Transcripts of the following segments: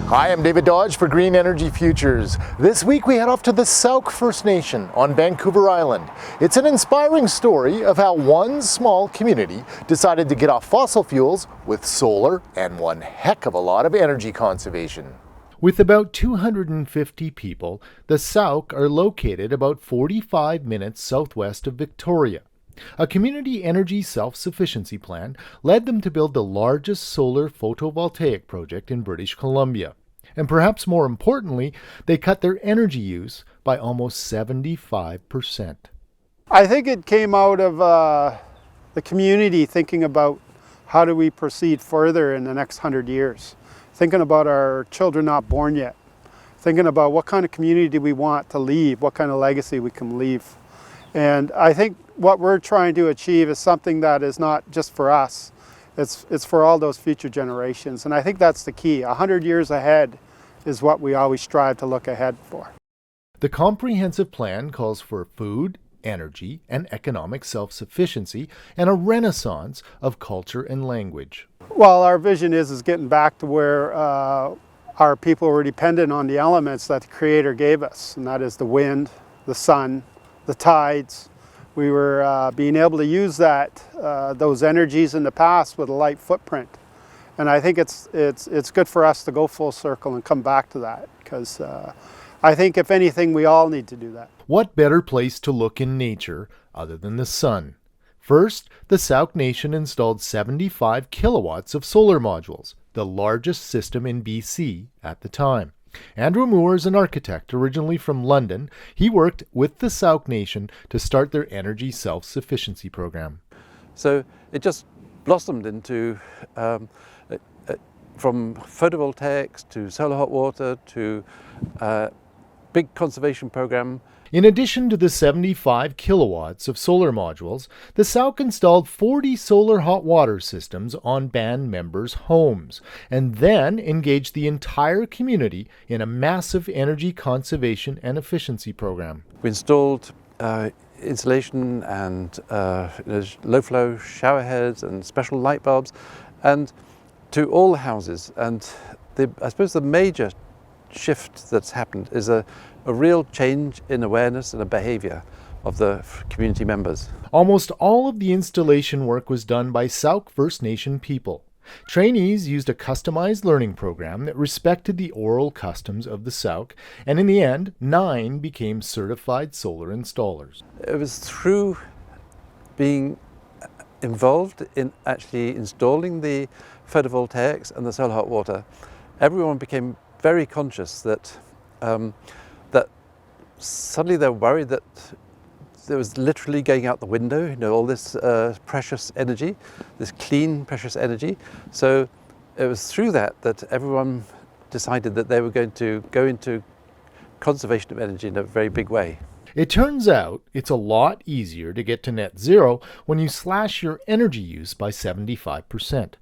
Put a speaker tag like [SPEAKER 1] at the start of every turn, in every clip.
[SPEAKER 1] Hi, I'm David Dodge for Green Energy Futures. This week we head off to the Sauk First Nation on Vancouver Island. It's an inspiring story of how one small community decided to get off fossil fuels with solar and one heck of a lot of energy conservation. With about 250 people, the Sauk are located about 45 minutes southwest of Victoria. A community energy self-sufficiency plan led them to build the largest solar photovoltaic project in British Columbia. And perhaps more importantly, they cut their energy use by almost 75%.
[SPEAKER 2] I think it came out of the community thinking about how do we proceed further in the next 100 years. Thinking about our children not born yet. Thinking about what kind of community do we want to leave, what kind of legacy we can leave. And I think what we're trying to achieve is something that is not just for us, it's for all those future generations. And I think that's the key. 100 years ahead is what we always strive to look ahead for.
[SPEAKER 1] The comprehensive plan calls for food, energy, and economic self-sufficiency and a renaissance of culture and language.
[SPEAKER 2] Well, our vision is getting back to where our people were dependent on the elements that the Creator gave us, and that is the wind, the sun, the tides. We were being able to use those energies in the past with a light footprint. And I think it's good for us to go full circle and come back to that, because I think if anything, we all need to do that.
[SPEAKER 1] What better place to look in nature other than the sun? First, the Sauk Nation installed 75 kilowatts of solar modules, the largest system in BC at the time. Andrew Moore is an architect originally from London. He worked with the Sauk Nation to start their energy self-sufficiency program.
[SPEAKER 3] So it just blossomed into, from photovoltaics to solar hot water to big conservation program.
[SPEAKER 1] In addition to the 75 kilowatts of solar modules, the Sauk installed 40 solar hot water systems on band members' homes, and then engaged the entire community in a massive energy conservation and efficiency program.
[SPEAKER 3] We installed insulation and low-flow shower heads and special light bulbs, and to all the houses. And I suppose the major shift that's happened is a real change in awareness and a behavior of the community members.
[SPEAKER 1] Almost all of the installation work was done by Sauk First Nation people. Trainees used a customized learning program that respected the oral customs of the Sauk, and in the end, 9 became certified solar installers.
[SPEAKER 3] It was through being involved in actually installing the photovoltaics and the solar hot water, everyone became very conscious that suddenly they're worried that there was literally going out the window, all this precious energy, this clean, precious energy. So it was through that everyone decided that they were going to go into conservation of energy in a very big way.
[SPEAKER 1] It turns out it's a lot easier to get to net zero when you slash your energy use by 75%.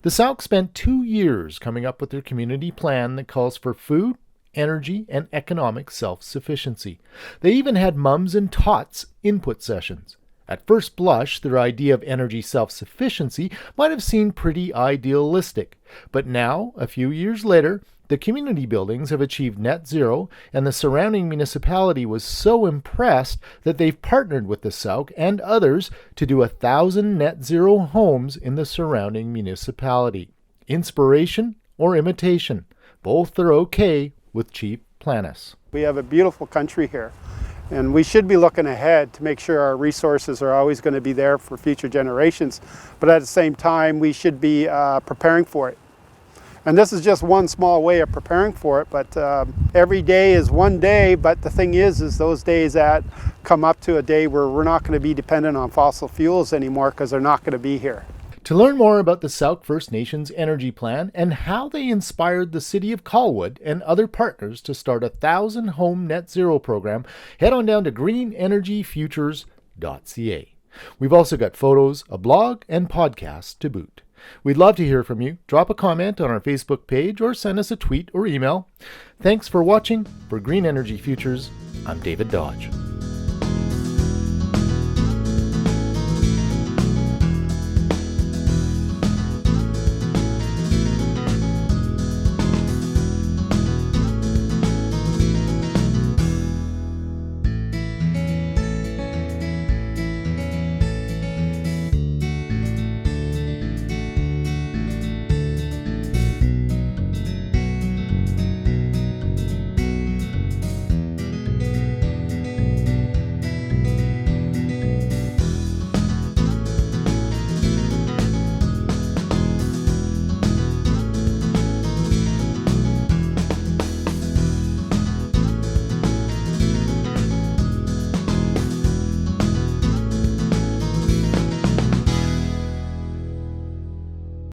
[SPEAKER 1] The Sauk spent 2 years coming up with their community plan that calls for food, energy, and economic self-sufficiency. They even had mums and tots input sessions. At first blush, their idea of energy self-sufficiency might have seemed pretty idealistic, but now, a few years later, the community buildings have achieved net zero, and the surrounding municipality was so impressed that they've partnered with the Sauk and others to do 1,000 net zero homes in the surrounding municipality. Inspiration or imitation? Both are okay with cheap planists.
[SPEAKER 2] We have a beautiful country here, and we should be looking ahead to make sure our resources are always going to be there for future generations, but at the same time we should be preparing for it. And this is just one small way of preparing for it, but every day is one day, but the thing is those days that come up to a day where we're not going to be dependent on fossil fuels anymore because they're not going to be here.
[SPEAKER 1] To learn more about the Sauk First Nations energy plan and how they inspired the city of Colwood and other partners to start a 1,000-home net zero program, head on down to greenenergyfutures.ca. We've also got photos, a blog, and podcasts to boot. We'd love to hear from you. Drop a comment on our Facebook page or send us a tweet or email. Thanks for watching. For Green Energy Futures, I'm David Dodge.